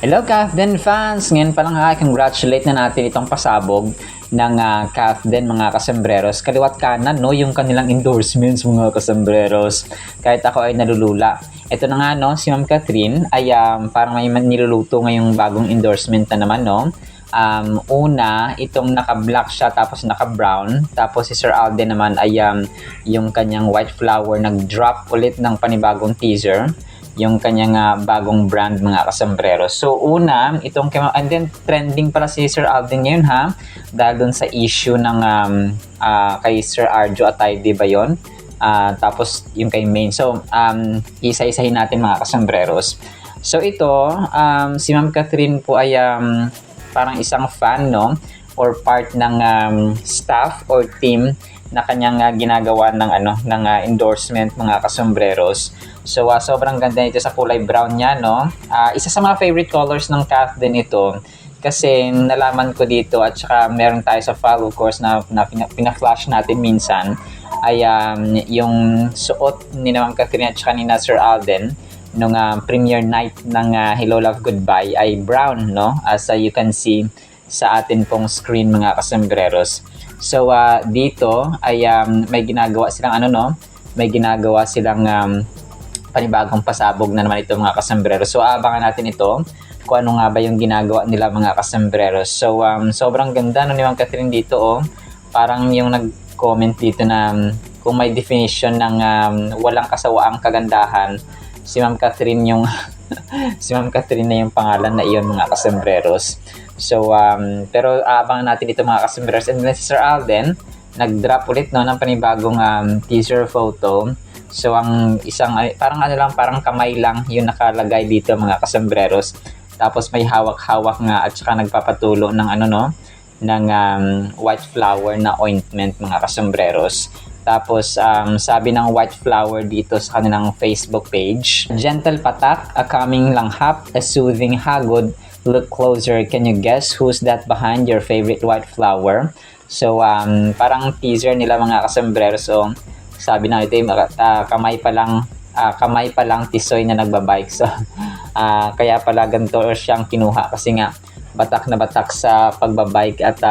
Hello Kafden fans! Ngayon pa lang congratulate na natin itong pasabog ng Kafden mga kasembreros. Kaliwat kanan no, yung kanilang endorsements mga kasembreros. Kahit ako ay nalulula. Ito na nga no, si Ma'am Catherine ay parang may niluluto ngayong bagong endorsement na naman no. Una, itong naka-black siya tapos naka-brown. Tapos si Sir Alden naman ay yung kanyang white flower nag-drop ulit ng panibagong teaser. Yung kanyang bagong brand mga kasombrero. So una, and then trending pala si Sir Alden ngayon ha, dahil dun sa issue ng kay Sir Arjo Atayde ba yun? Tapos yung kay Main. So isa-isahin natin mga kasombreros. So ito, si Ma'am Catherine po ay parang isang fan no, or part ng staff or team na kanyang ginagawa ng endorsement mga kasombreros. So sobrang ganda nito sa kulay brown niya no. Isa sa mga favorite colors ng Kafden ito kasi nalaman ko dito at saka meron tayo sa follow course na pina-flash natin minsan ay yung suot ni Ma'am Catherine at saka ni Sir Alden nung premiere night ng Hello Love Goodbye ay brown no, as you can see sa atin pong screen mga kasombreros. So dito ay may ginagawa silang may ginagawa silang panibagong pasabog na naman ito mga kasombreros. So abangan natin ito kung ano nga ba yung ginagawa nila mga kasombreros. So sobrang ganda no, ni Ma'am Catherine dito parang yung nag-comment dito na kung may definition ng walang kasawaang kagandahan, si Ma'am Catherine yung si Ma'am Catherine na yung pangalan na iyon mga kasombreros. So pero abangan natin ito mga kasombreros. And then si Sir Alden nag-drop ulit no ng panibagong teaser photo. So ang isang parang parang kamay lang yung nakalagay dito mga kasombreros. Tapos may hawak-hawak nga at saka nagpapatulo ng ng white flower na ointment mga kasombreros. Tapos sabi ng white flower dito sa kanilang Facebook page, gentle patak, a calming langhap, a soothing hagod, look closer, can you guess who's that behind your favorite white flower? So parang teaser nila mga kasombreros. So sabi na ito kamay pa lang tisoy na nagbabike. So kaya pala ganito siyang kinuha kasi nga batak na batak sa pagbabike at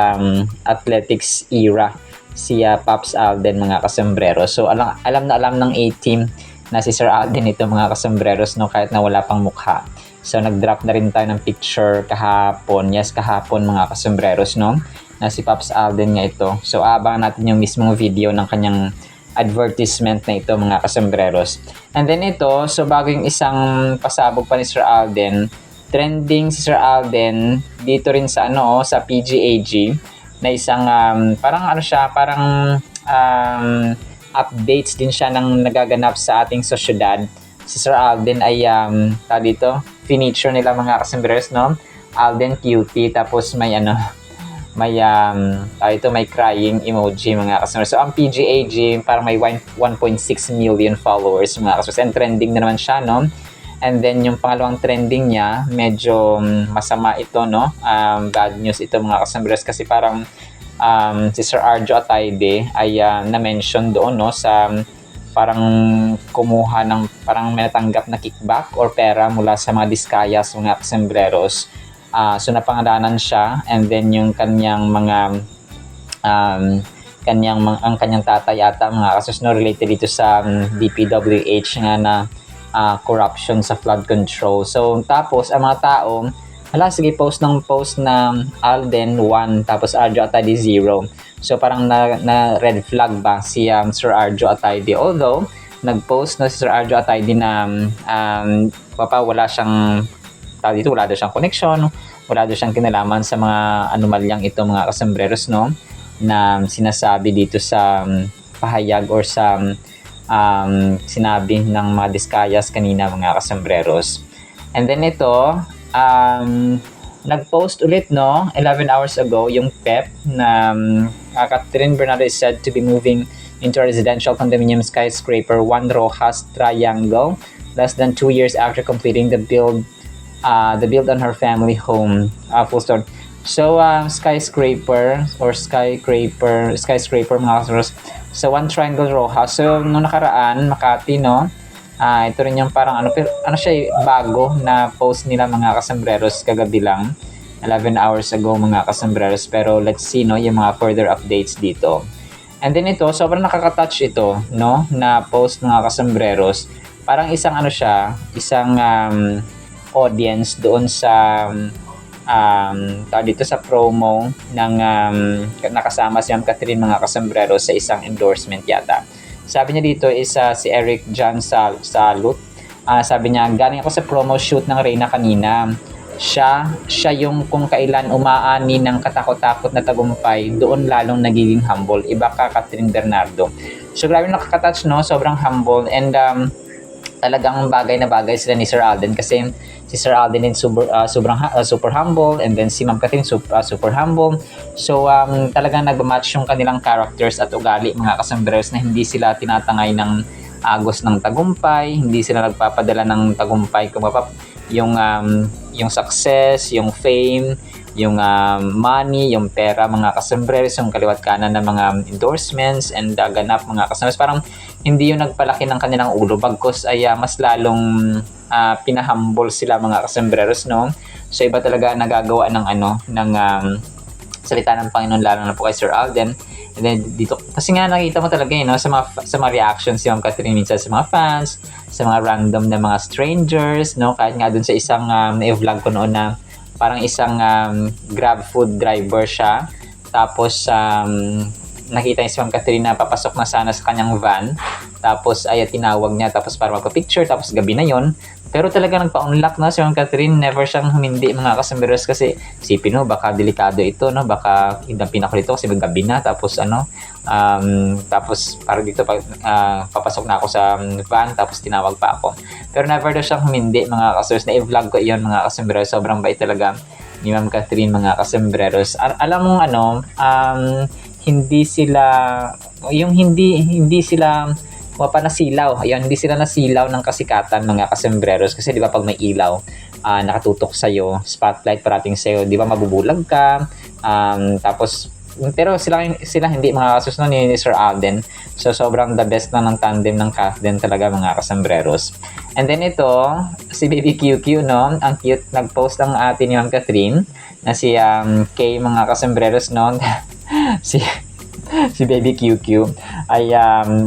athletics era si Pops Alden mga kasombreros. So alam na alam ng A-team na si Sir Alden ito mga kasombreros no, kahit na wala pang mukha. So nag-drop na rin tayo ng picture kahapon mga kasombreros no, na si Pops Alden nga ito. So abangan natin yung mismong video ng kanyang advertisement na ito mga kasombreros. And then ito, so bago yung isang pasabog pa ni Sir Alden, trending si Sir Alden dito rin sa sa PGAG na isang parang updates din siya ng nagaganap sa ating sosyedad. Si Sir Alden ay dito feature nila mga kasombreros no, Alden cutie, tapos may may crying emoji mga kasombreros. So ang PGAG parang may 1.6 million followers mga kasombreros, and trending na naman siya no. And then yung pangalawang trending niya, medyo masama ito no, bad news ito mga kasombreros kasi parang si Sir Arjo Atayde ay na-mention doon no, sa parang kumuha ng parang may natanggap na kickback or pera mula sa mga diskayas mga kasombreros. So napangalanan siya, and then yung kanyang mga ang kanyang tatay ata mga kasos no, related dito sa DPWH nga na corruption sa flood control. So tapos ang mga tao sige post na Alden 1 tapos Arjo Atayde 0. So parang na red flag ba si Sir Arjo Atayde, although nag-post na si Sir Arjo Atayde na wala daw siyang connection, wala daw siyang kinalaman sa mga anomalyang ito mga kasombreros no, na sinasabi dito sa pahayag or sa sinabi ng mga diskayas kanina mga kasombreros. And then ito nag-post ulit no 11 hours ago yung PEP na Catherine Bernardo is said to be moving into a residential condominium skyscraper Juan Rojas Triangle less than 2 years after completing the build on her family home. Full story. So skyscraper mga kasombreros. So One Triangle Rojas. So nung nakaraan Makati no, Ito rin yung parang ano, pero, ano siya, bago na post nila mga kasembreros kagabi lang. 11 hours ago mga kasembreros. Pero let's see no, yung mga further updates dito. And then ito, sobrang nakaka-touch ito, no, na post mga kasembreros. Parang isang ano siya, isang audience doon sa dito sa promo ng nakasama si Ma'am Catherine mga kasombrero sa isang endorsement yata. Sabi niya dito is si Eric John Salut. Sabi niya, galing ako sa promo shoot ng Reyna kanina. Siya yung kung kailan umaani ng katakot-takot na tagumpay, doon lalong nagiging humble. Iba ka, Catherine Bernardo. So grabe nakaka-touch, no? Sobrang humble and talagang bagay na bagay sila ni Sir Alden kasi si Sir Alden din super humble and then si Ma'am Catherine super humble. So talagang nagmamatch yung kanilang characters at ugali mga kasombrers na hindi sila tinatangay ng agos ng tagumpay, hindi sila nagpapadala ng tagumpay kung yung success, yung fame, yung money, yung pera mga kasombrers, yung kaliwat kanan ng mga endorsements and ganap mga kasombrers. Parang hindi yung nagpalaki ng kanilang ulo bagkus ay mas lalong pinahumble sila mga kasembreros, no? So iba talaga nagagawa ng salita ng Panginoon lalo na po kay Sir Alden. And then dito kasi nga nakita mo talaga sa mga reactions si Ma'am Catherine minsan sa mga fans, sa mga random na mga strangers, no? Kahit nga dun sa isang i-vlog ko noon na parang isang Grab food driver siya. Tapos nakita niya si Ma'am Catherine na papasok na sana sa kanyang van. Tapos ay tinawag niya tapos para magpa-picture tapos gabi na yon. Pero talaga nagpa-unlock na si Ma'am Catherine, never siyang humindi mga kasomberos kasi isipin mo baka delikado ito, no? Baka hidapin ako dito kasi gabi na tapos tapos para dito papasok na ako sa van tapos tinawag pa ako. Pero never daw siyang humindi mga kasomberos. Na i-vlog ko iyon mga kasomberos. Sobrang bait talaga ni Ma'am Catherine mga kasomberos. Alam mo hindi sila nasilaw. Ayun, hindi sila nasilaw ng kasikatan mga kasembreros kasi 'di ba pag may ilaw nakatutok sa iyo, spotlight parating sa iyo, 'di ba mabubulag ka. Pero sila hindi mga kasusunod ni Sir Alden. So sobrang the best na ng tandem ng Kathleen talaga mga kasembreros. And then ito, si Baby QQ, no? Ang cute, nag-post ang atin ni Ma'am Catherine na si Kay mga kasembreros, no? si Baby QQ ay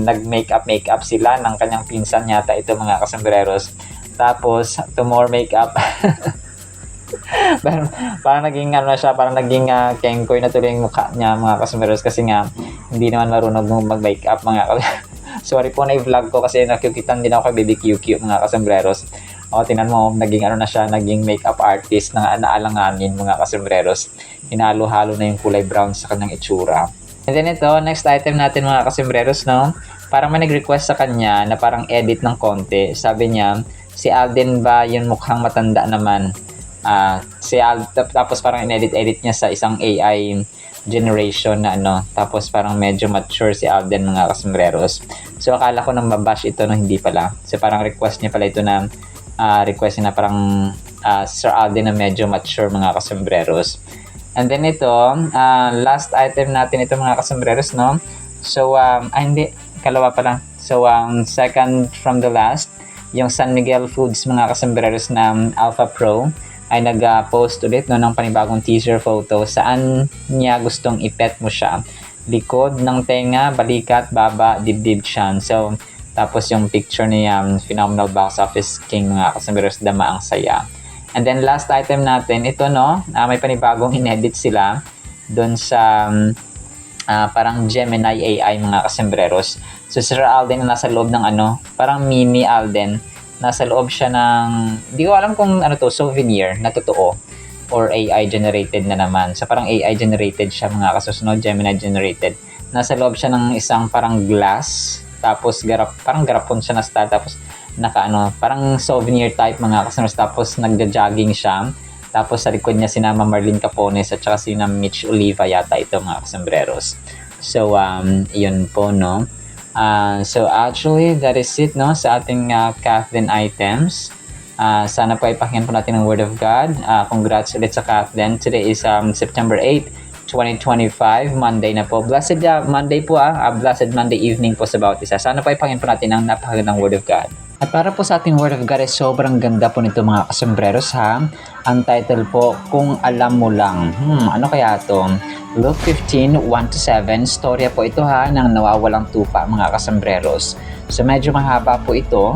nag-makeup sila ng kanyang pinsan yata ito mga kasembreros. Tapos to more makeup parang naging parang naging kengkoy na tuloy yung mukha niya mga kasembreros kasi nga hindi naman marunong mag-makeup mga sorry po na i-vlog ko kasi nakikitan din ako kay Baby QQ mga kasembreros. Tinan mo, naging naging makeup artist na naalanganin mga kasembreros. Hinalo-halo na yung kulay brown sa kanyang itsura. And then ito, next item natin mga kasembreros, no? Parang may nag-request sa kanya na parang edit ng konti. Sabi niya, si Alden ba yung mukhang matanda naman? Tapos parang in-edit niya sa isang AI generation na tapos parang medyo mature si Alden mga kasembreros. So akala ko nang mabash ito no, hindi pala. So parang request niya pala ito na request niya na parang Sir Alden na medyo mature mga kasembreros. And then ito, last item natin ito mga kasembreros, no? So, hindi, kalawa pala. So, second from the last, yung San Miguel Foods mga kasembreros na Alpha Pro ay nag-post ulit no, ng panibagong teaser photo saan niya gustong ipet mo siya. Likod ng tenga, balikat, baba, dibdib, tiyan. So, tapos yung picture niya, phenomenal box office king mga kasembreros, dama ang saya. And then last item natin, ito no, may panibagong inedit sila doon sa parang Gemini AI mga kasembreros. So Sir Alden na nasa loob ng parang mini Alden. Nasa loob siya ng, hindi ko alam kung souvenir na totoo or AI generated na naman. So parang AI generated siya mga kasusunod, Gemini generated. Nasa loob siya ng isang parang glass, tapos parang garapon siya na style, tapos parang souvenir type mga kasembreros, tapos nagja-jogging siya. Tapos sa likod niya sinama Marlene Capones at saka sina Mitch Oliva yata ito mga kasembreros. So yun po no. So actually that is it no sa ating Kathleen items. Sana po ipakinggan po natin ang Word of God. Congrats ulit sa Kathleen. Today is September 8, 2025, Monday na po. Blessed Monday po Blessed Monday evening po sa bawat isa. Sana po ipakinggan po natin ang napakagandang Word of God. At para po sa ating Word of God ay sobrang ganda po nito mga kasembreros ha. Ang title po, Kung Alam Mo Lang. Ano kaya to? Luke 15, 1-7. Storya po ito ha ng nawawalang tupa mga kasembreros. So medyo mahaba po ito.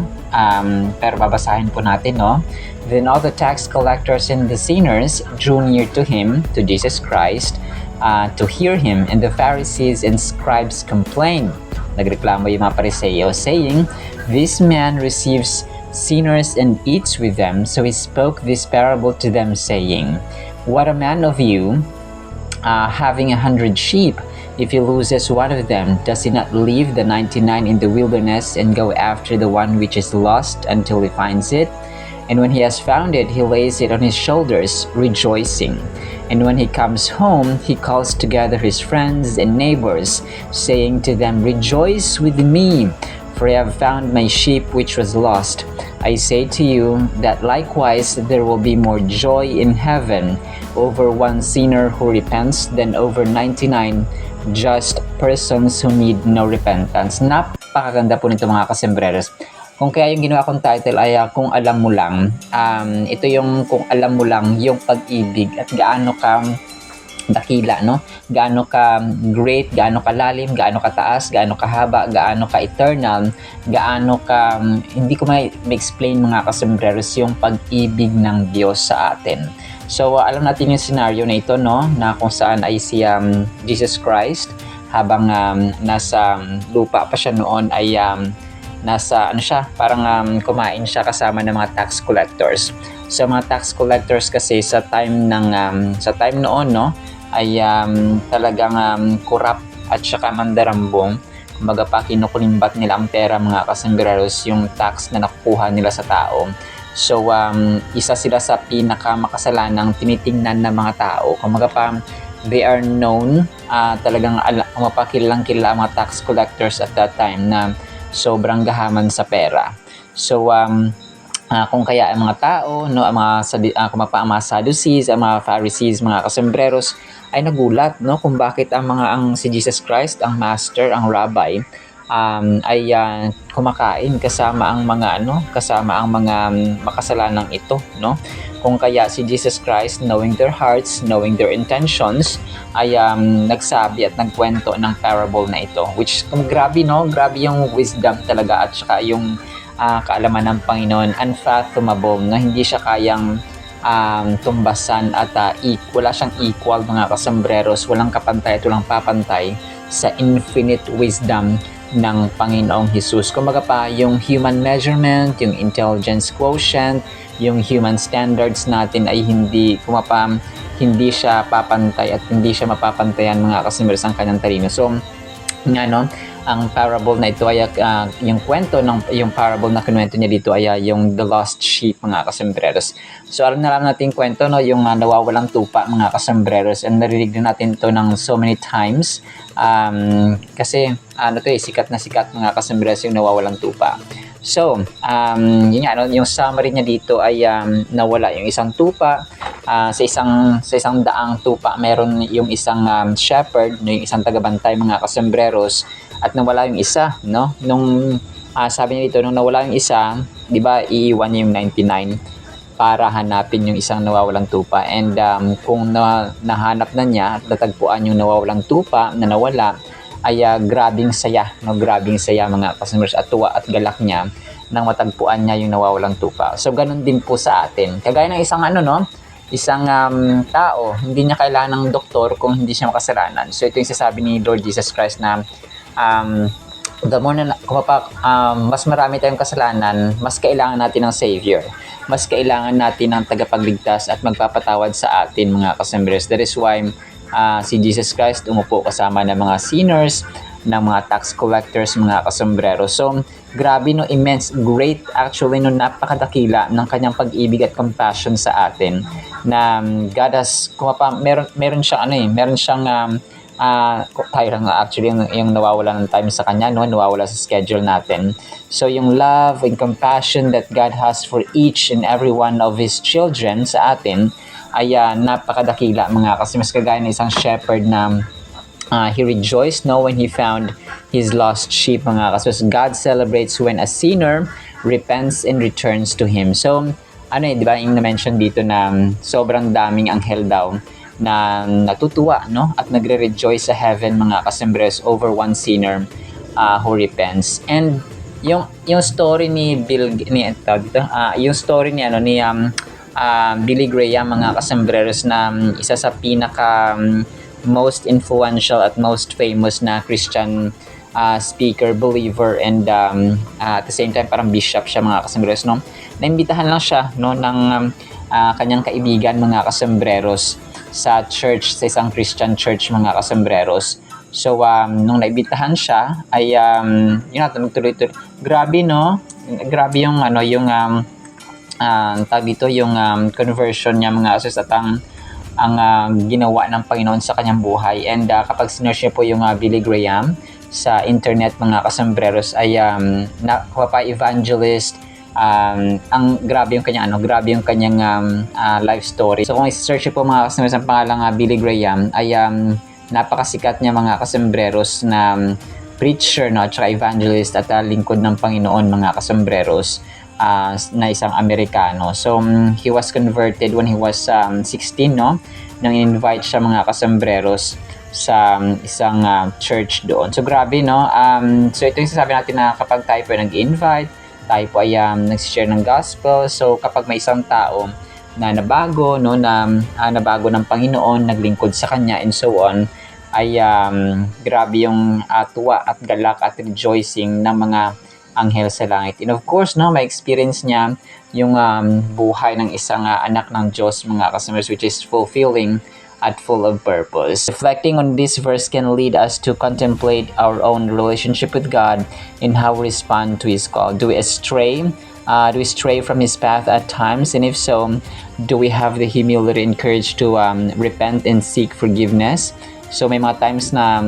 Pero babasahin po natin no. Then all the tax collectors and the sinners drew near to him, to Jesus Christ, to hear him, and the Pharisees and scribes complained. Nagreklamo yung mga Pariseo, saying, "This man receives sinners and eats with them." So he spoke this parable to them, saying, "What a man of you, having 100 sheep, if he loses one of them, does he not leave the 99 in the wilderness and go after the one which is lost until he finds it? And when he has found it, he lays it on his shoulders, rejoicing. And when he comes home, he calls together his friends and neighbors, saying to them, 'Rejoice with me, for I have found my sheep which was lost.' I say to you that likewise there will be more joy in heaven over one sinner who repents than over 99 just persons who need no repentance." Napakaganda po nito mga kasembreros. Kung kaya yung ginawa kong title ay Kung Alam Mo Lang. Ito yung kung alam mo lang yung pag-ibig at gaano ka dakila, no? Gaano ka great, gaano ka lalim, gaano ka taas, gaano ka haba, gaano ka eternal, gaano ka, hindi ko ma-explain mga kasembreros yung pag-ibig ng Diyos sa atin. So, alam natin yung scenario na ito, no? Na kung saan ay si Jesus Christ, habang nasa lupa pa siya noon ay nasa parang kumain siya kasama ng mga tax collectors. So mga tax collectors kasi sa time noon no ay talagang corrupt at saka mandarambong. Kumbaga pa kinukulimbat nila ang pera mga kasembreros, yung tax na nakukuha nila sa tao. So isa sila sa pinakamakasalanang tinitingnan ng mga tao. Kumbaga pa they are known, talagang mapakilalang kilala ang mga tax collectors at that time na sobrang gahaman sa pera. So kung kaya ang mga tao, no, ang mga Sadducees, ang mga Pharisees, mga kasembreros ay nagulat, no, kung bakit ang si Jesus Christ, ang master, ang rabbi, ay kumakain kasama ang mga makasalanang ito, no? Kung kaya si Jesus Christ, knowing their hearts, knowing their intentions, ay nagsabi at nagkwento ng parable na ito, which grabe, no? Grabe yung wisdom talaga at saka yung kaalaman ng Panginoon, unfathomable, na hindi siya kayang tumbasan at wala siyang equal mga kasembreros, walang kapantay at walang papantay sa infinite wisdom ng Panginoong Jesus. Kumbaga pa, yung human measurement, yung intelligence quotient, yung human standards natin ay hindi siya papantay at hindi siya mapapantayan mga kasembreros ang kanyang talino. So, ang parable na ito ay yung kwento ng yung parable na kinuwento niya dito ay yung the lost sheep mga kasembreros. So alam natin kwento, no, yung nawawalang tupa mga kasembreros, and narinig na natin ito ng so many times kasi sikat na sikat mga kasembreros yung nawawalang tupa. So yung summary niya dito ay nawala yung isang tupa. Sa isang daang tupa meron yung isang shepherd, no, yung isang tagabantay mga kasembreros, at nawala yung isa, no? Nung sabi niya dito, nung nawala yung isa, 'di ba, iiwan niya yung 99 para hanapin yung isang nawawalang tupa. And kung nahanap na niya, natagpuan yung nawawalang tupa na nawala, ay grabing saya, no? Grabing saya mga kasembreros, at tuwa at galak niya nang matagpuan niya yung nawawalang tupa. So ganun din po sa atin. Kagaya ng isang tao, hindi niya kailangan ng doktor kung hindi siya makasalanan. So ito yung sasabi ni Lord Jesus Christ na the more na mas marami tayong kasalanan, mas kailangan natin ng Savior. Mas kailangan natin ng tagapagligtas at magpapatawad sa atin mga kasembreros. That is why si Jesus Christ umupo kasama ng mga sinners, ng mga tax collectors, mga kasembreros. So grabe, no, immense, great, actually, no, napakadakila ng kanyang pag-ibig at compassion sa atin, na God has meron siyang tayo lang actually yung nawawala ng time sa kanya, no, nawawala sa schedule natin. So yung love and compassion that God has for each and every one of His children sa atin ay napakadakila mga kasi, mas kagaya ng isang shepherd na he rejoiced, no, when he found his lost sheep mga kasos. God celebrates when a sinner repents and returns to Him. So, di ba, yung na-mention dito na sobrang daming anghel daw na natutuwa, no? At nagre-rejoice sa heaven, mga kasembres, over one sinner who repents. And yung story ni yung story ni Billy Graham, mga kasembreros, na isa sa pinaka most influential at most famous na Christian speaker, believer, and at the same time parang bishop siya, mga kasembreros, no? Naimbitahan lang siya, no, ng kanyang kaibigan, mga kasembreros, sa church, sa isang Christian church, mga kasembreros. So nung naibitahan siya ay nagtuloy-tuloy. Grabe, no? Grabe yung tawag dito, yung conversion niya, mga asos, at ang ginawa ng Panginoon sa kanyang buhay. And kapag sinearch niyo po yung Billy Graham sa internet, mga kasembreros, ay evangelist. Ang grabe yung kanyang life story. So kung i-search po, mga kasembreros, ang pangalang Billy Graham, ay napakasikat niya, mga kasembreros, na preacher, no, at saka evangelist at lingkod ng Panginoon, mga kasembreros, na isang Amerikano. So he was converted when he was 16, no, nang invite siya, mga kasembreros, sa isang church doon. So grabe, no? So ito yung sasabi natin, na kapag tayo po nag-invite, tayo po ay nag-share ng gospel. So kapag may isang tao na nabago, no, na nabago ng Panginoon, naglingkod sa Kanya, and so on, ay grabe yung tuwa at galak at rejoicing ng mga anghel sa langit. And of course, no, may experience niya yung buhay ng isang anak ng Diyos, mga kasembreros, which is fulfilling at full of purpose. Reflecting on this verse can lead us to contemplate our own relationship with God and how we respond to His call. Do we stray from His path at times? And if so, do we have the humility and courage to repent and seek forgiveness? So may mga times na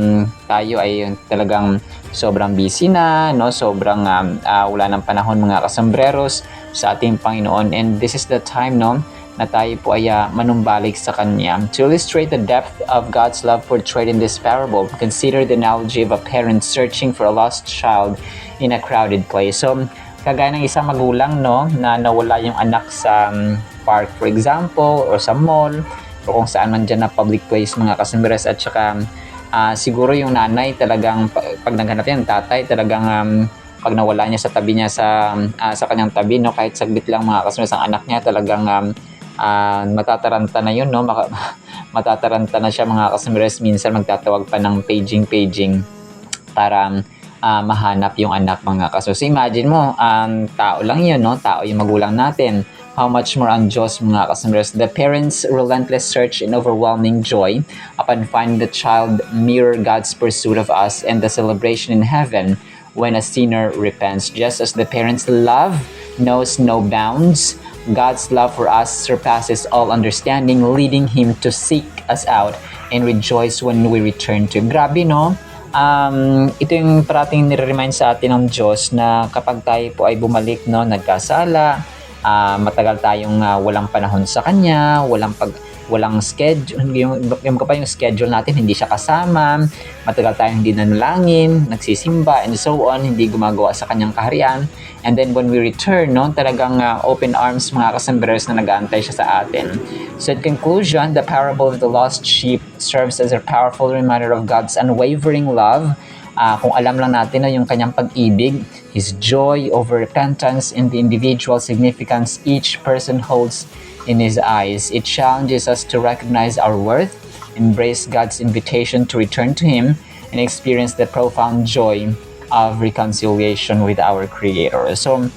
tayo ay talagang sobrang busy na, no? Sobrang wala ng panahon, mga kasembreros, sa ating Panginoon. And this is the time, no, na tayo po ay manumbalik sa Kanya. To illustrate the depth of God's love portrayed in this parable, consider the analogy of a parent searching for a lost child in a crowded place. So, kagaya ng isang magulang, no, na nawala yung anak sa park, for example, or sa mall, o kung saan man dyan na public place, mga kasembreros, at saka siguro yung nanay talagang, pag naghanap yan, tatay talagang pag nawala niya sa tabi niya, sa kanyang tabi, no, kahit saglit lang, mga kasembreros, ang anak niya talagang matataranta na yun, no? Matataranta na siya, mga kasembreros. Minsan magtatawag pa ng paging para mahanap yung anak, mga kasembreros. So imagine mo, tao lang yun, no? Tao yung magulang natin. How much more ang Diyos, mga kasembreros. The parents' relentless search and overwhelming joy upon finding the child mirror God's pursuit of us and the celebration in heaven when a sinner repents. Just as the parents' love knows no bounds, God's love for us surpasses all understanding, leading Him to seek us out and rejoice when we return to Him. Grabe, no? Ito yung parating nire-remind sa atin ng Diyos na kapag tayo po ay bumalik, no, nagkasala, matagal tayong walang panahon sa Kanya, walang schedule, yung schedule natin hindi siya kasama, matagal tayong hindi nanalangin, nagsisimba, and so on, hindi gumagawa sa Kanyang kaharian. And then when we return, no, talagang open arms, mga kasembreros, na nag-aantay siya sa atin. So in conclusion, the parable of the lost sheep serves as a powerful reminder of God's unwavering love. Kung alam lang natin na yung Kanyang pag-ibig, His joy over repentance, and the individual significance each person holds in His eyes, it challenges us to recognize our worth, embrace God's invitation to return to Him, and experience the profound joy of reconciliation with our Creator. So,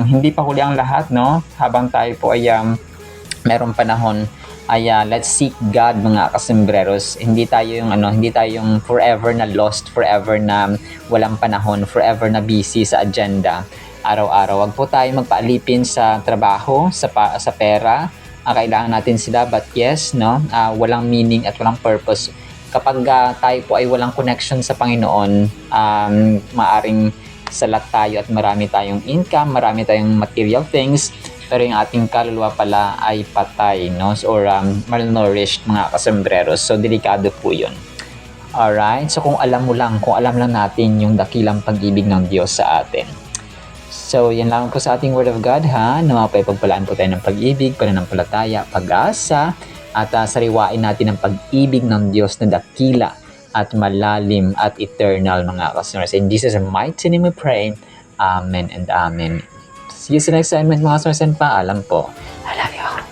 hindi pa huli ang lahat, no? Habang tayo po ay merong panahon, ay let's seek God, mga kasembreros. Hindi tayo yung forever na lost, forever na walang panahon, forever na busy sa agenda araw-araw. Wag po tayo magpaalipin sa trabaho, sa pera. Kailangan natin sila, but yes, no, walang meaning at walang purpose. Kapag tayo po ay walang connection sa Panginoon, maaring salat tayo at marami tayong income, marami tayong material things, pero yung ating kaluluwa pala ay patay, no, or malnourished, mga kasembreros. So delikado po yun. Alright, so kung alam lang natin yung dakilang pag-ibig ng Diyos sa atin. So, yan lang po sa ating Word of God ha. Nawapay pagpalaan po tayo ng pag-ibig, pananampalataya, pag-asa, at sariwain natin ang pag-ibig ng Diyos na dakila at malalim at eternal mga kasuners. In Jesus' mighty name we pray. Amen and Amen. See you sa next segment mga kasuners and paalam po. I love you all.